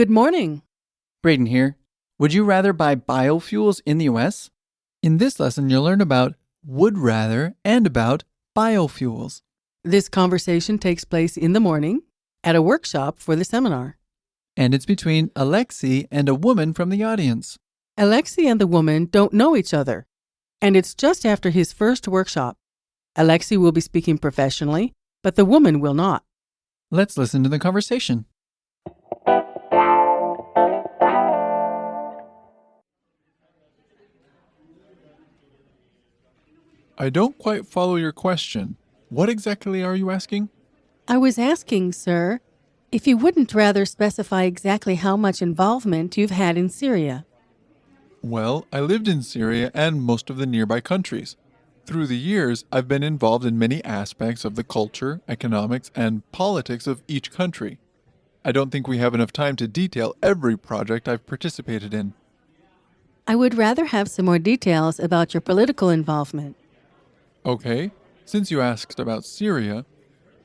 Good morning. Braden here. Would you rather buy biofuels in the US? In this lesson, you'll learn about would rather and about biofuels. This conversation takes place in the morning at a workshop for the seminar. And it's between Alexei and a woman from the audience. Alexei and the woman don't know each other, and it's just after his first workshop. Alexei will be speaking professionally, but the woman will not. Let's listen to the conversation. I don't quite follow your question. What exactly are you asking? I was asking, sir, if you wouldn't rather specify exactly how much involvement you've had in Syria. Well, I lived in Syria and most of the nearby countries. Through the years, I've been involved in many aspects of the culture, economics, and politics of each country. I don't think we have enough time to detail every project I've participated in. I would rather have some more details about your political involvement. Okay, since you asked about Syria,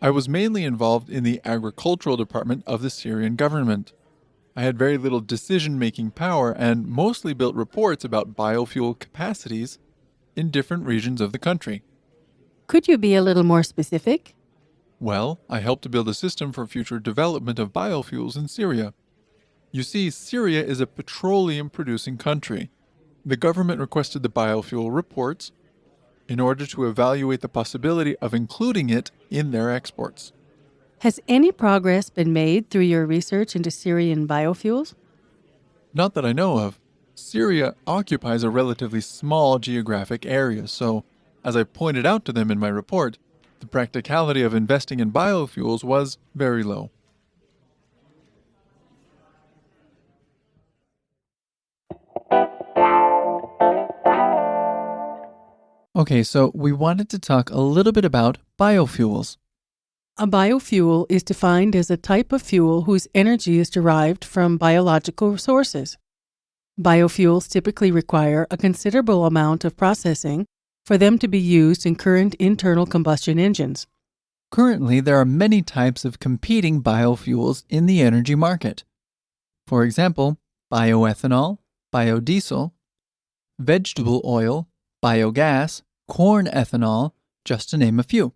I was mainly involved in the agricultural department of the Syrian government. I had very little decision-making power and mostly built reports about biofuel capacities in different regions of the country. Could you be a little more specific? Well, I helped to build a system for future development of biofuels in Syria. You see, Syria is a petroleum-producing country. The government requested the biofuel reports in order to evaluate the possibility of including it in their exports. Has any progress been made through your research into Syrian biofuels? Not that I know of. Syria occupies a relatively small geographic area, so, as I pointed out to them in my report, the practicality of investing in biofuels was very low. Okay, so we wanted to talk a little bit about biofuels. A biofuel is defined as a type of fuel whose energy is derived from biological sources. Biofuels typically require a considerable amount of processing for them to be used in current internal combustion engines. Currently, there are many types of competing biofuels in the energy market. For example, bioethanol, biodiesel, vegetable oil, biogas, corn ethanol, just to name a few.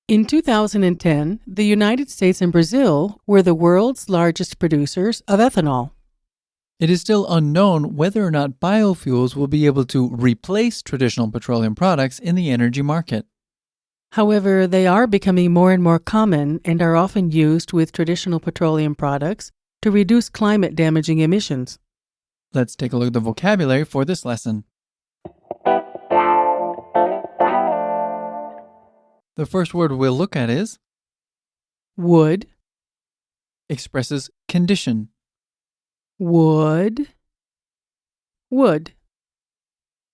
In 2010, the United States and Brazil were the world's largest producers of ethanol. It is still unknown whether or not biofuels will be able to replace traditional petroleum products in the energy market. However, they are becoming more and more common and are often used with traditional petroleum products to reduce climate-damaging emissions. Let's take a look at the vocabulary for this lesson. The first word we'll look at is Would, expresses condition. would.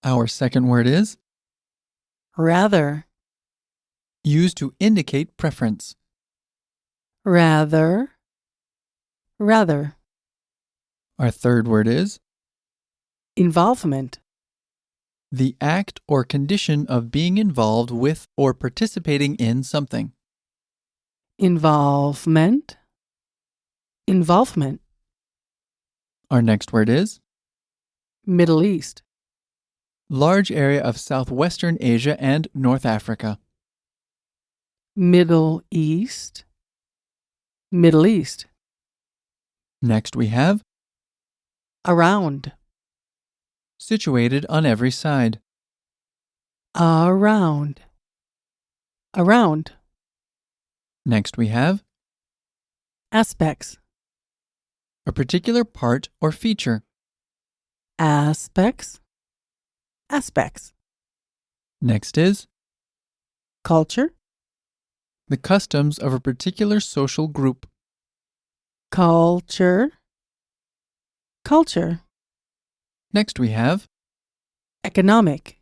Our second word is Rather, used to indicate preference. rather. Our third word is Involvement, the act or condition of being involved with or participating in something. involvement. Our next word is Middle East, large area of southwestern Asia and North Africa. Middle East. Next we have Around, situated on every side. around. Next we have Aspects, a particular part or feature. aspects. Next is Culture, the customs of a particular social group. culture. Next we have Economic,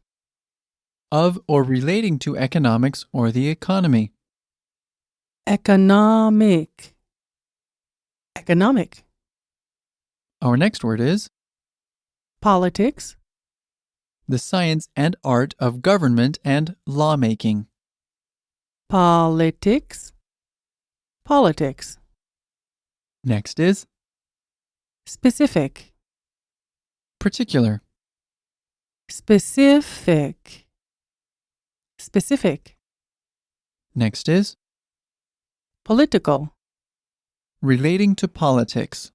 of or relating to economics or the economy. economic. Our next word is Politics, the science and art of government and lawmaking. Politics. Next is Specific. Particular. Specific. Specific. Next is Political. relating to politics.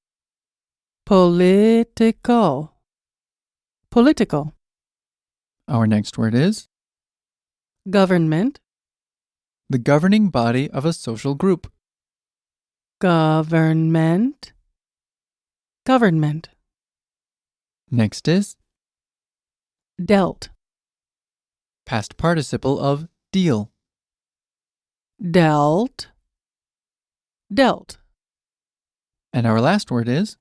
Political. Political. Our next word is Government. the governing body of a social group. Government. Government. Next is Dealt. past participle of deal. Dealt. Dealt. And our last word is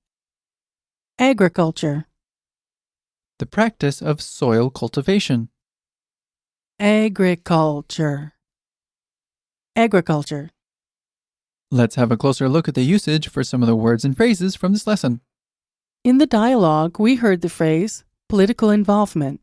Agriculture. the practice of soil cultivation. Agriculture. Agriculture. Let's have a closer look at the usage for some of the words and phrases from this lesson. In the dialogue, we heard the phrase political involvement.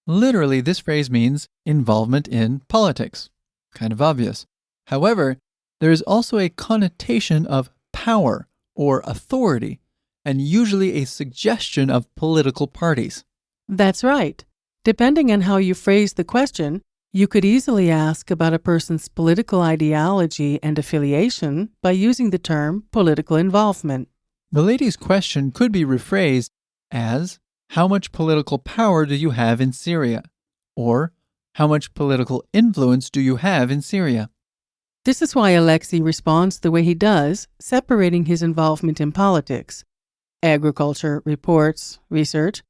Literally, this phrase means involvement in politics. Kind of obvious. However, there is also a connotation of power or authority, and usually a suggestion of political parties. That's right. Depending on how you phrase the question, you could easily ask about a person's political ideology and affiliation by using the term political involvement. The lady's question could be rephrased as, how much political power do you have in Syria? Or, how much political influence do you have in Syria? This is why Alexei responds the way he does, separating his involvement in politics, agriculture, reports, research,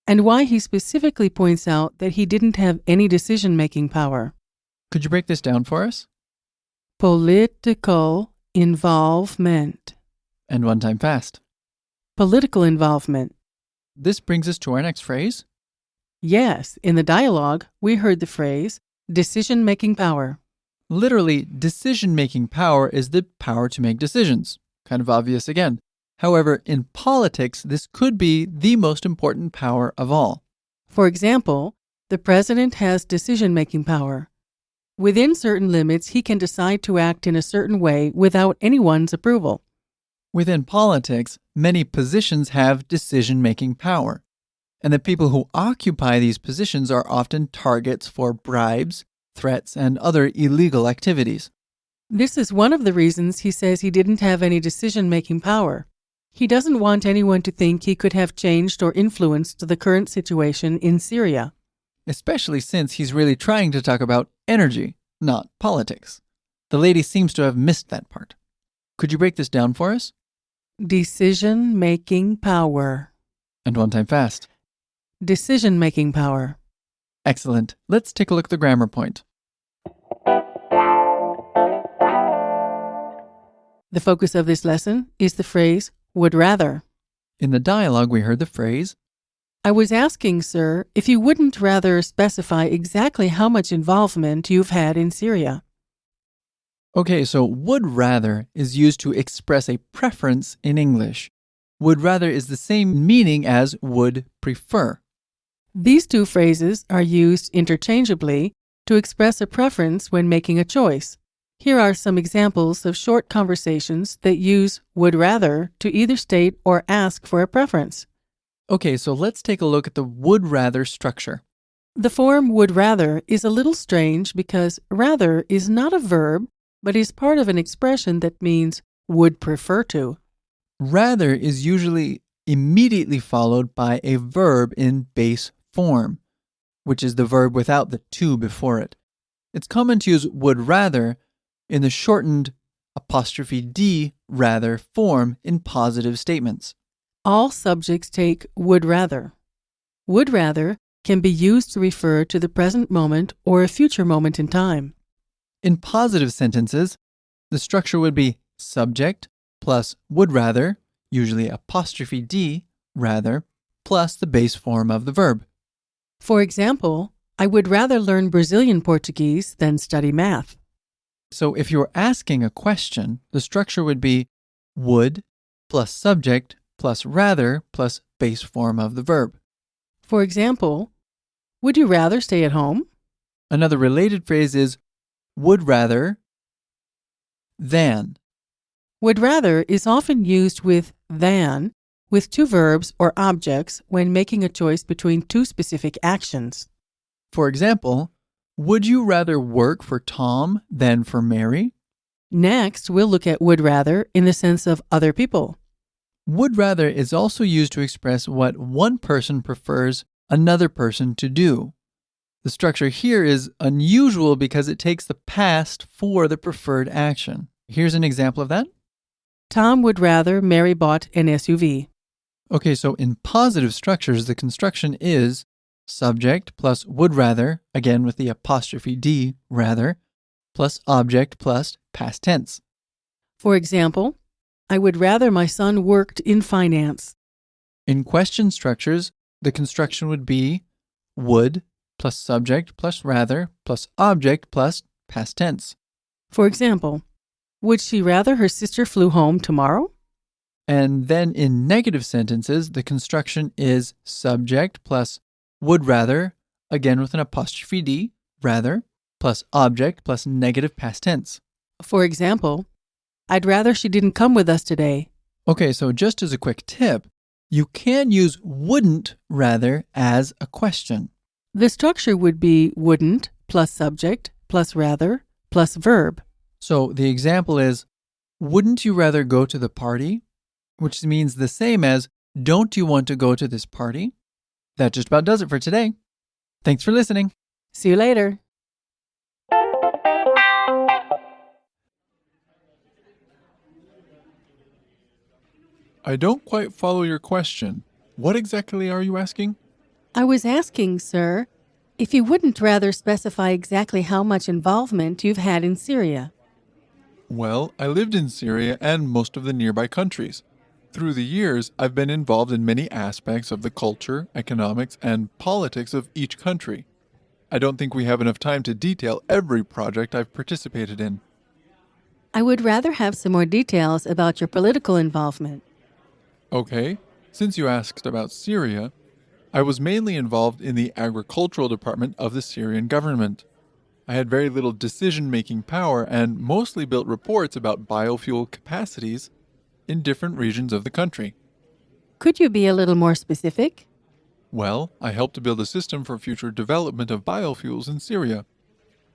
and why he specifically points out that he didn't have any decision-making power. Could you break this down for us? Political involvement. And one time fast. Political involvement. This brings us to our next phrase. Yes, in the dialogue, we heard the phrase decision-making power. Literally, decision-making power is the power to make decisions. Kind of obvious again. However, in politics, this could be the most important power of all. For example, the president has decision-making power. Within certain limits, he can decide to act in a certain way without anyone's approval. Within politics, many positions have decision-making power, and the people who occupy these positions are often targets for bribes, threats, and other illegal activities. This is one of the reasons he says he didn't have any decision-making power. He doesn't want anyone to think he could have changed or influenced the current situation in Syria. Especially since he's really trying to talk about energy, not politics. The lady seems to have missed that part. Could you break this down for us? Decision-making power. And one time fast. Decision-making power. Excellent. Let's take a look at the grammar point. The focus of this lesson is the phrase would rather. In the dialogue, we heard the phrase, I was asking, sir, if you wouldn't rather specify exactly how much involvement you've had in Syria. Okay, so would rather is used to express a preference in English. Would rather is the same meaning as would prefer. These two phrases are used interchangeably to express a preference when making a choice. Here are some examples of short conversations that use would rather to either state or ask for a preference. Okay, so let's take a look at the would rather structure. The form would rather is a little strange because rather is not a verb, but is part of an expression that means would prefer to. Rather is usually immediately followed by a verb in base form, which is the verb without the to before it. It's common to use would rather in the shortened apostrophe D rather form in positive statements. All subjects take would rather. Would rather can be used to refer to the present moment or a future moment in time. In positive sentences, the structure would be subject plus would rather, usually apostrophe D rather, plus the base form of the verb. For example, I would rather learn Brazilian Portuguese than study math. So if you're asking a question, the structure would be would plus subject plus rather plus base form of the verb. For example, would you rather stay at home? Another related phrase is would rather than. Would rather is often used with than with two verbs or objects when making a choice between two specific actions. For example, would you rather work for Tom than for Mary? Next, we'll look at would rather in the sense of other people. Would rather is also used to express what one person prefers another person to do. The structure here is unusual because it takes the past for the preferred action. Here's an example of that. Tom would rather Mary bought an SUV. Okay, so in positive structures, the construction is subject plus would rather, again with the apostrophe D, rather, plus object plus past tense. For example, I would rather my son worked in finance. In question structures, the construction would be would plus subject plus rather plus object plus past tense. For example, would she rather her sister flew home tomorrow? And then in negative sentences, the construction is subject plus would rather, again with an apostrophe D, rather, plus object plus negative past tense. For example, I'd rather she didn't come with us today. Okay, so just as a quick tip, you can use wouldn't rather as a question. The structure would be wouldn't plus subject plus rather plus verb. So the example is, wouldn't you rather go to the party? Which means the same as, don't you want to go to this party? That just about does it for today. Thanks for listening. See you later. I don't quite follow your question. What exactly are you asking? I was asking, sir, if you wouldn't rather specify exactly how much involvement you've had in Syria. Well, I lived in Syria and most of the nearby countries. Through the years, I've been involved in many aspects of the culture, economics, and politics of each country. I don't think we have enough time to detail every project I've participated in. I would rather have some more details about your political involvement. Okay, since you asked about Syria, I was mainly involved in the agricultural department of the Syrian government. I had very little decision-making power and mostly built reports about biofuel capacities in different regions of the country. Could you be a little more specific? Well, I helped to build a system for future development of biofuels in Syria.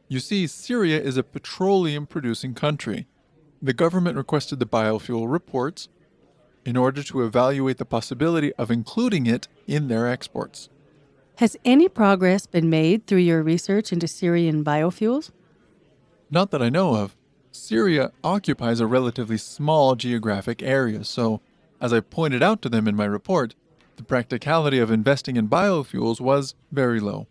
You see, Syria is a petroleum-producing country. The government requested the biofuel reports in order to evaluate the possibility of including it in their exports. Has any progress been made through your research into Syrian biofuels? Not that I know of. Syria occupies a relatively small geographic area, so, as I pointed out to them in my report, the practicality of investing in biofuels was very low.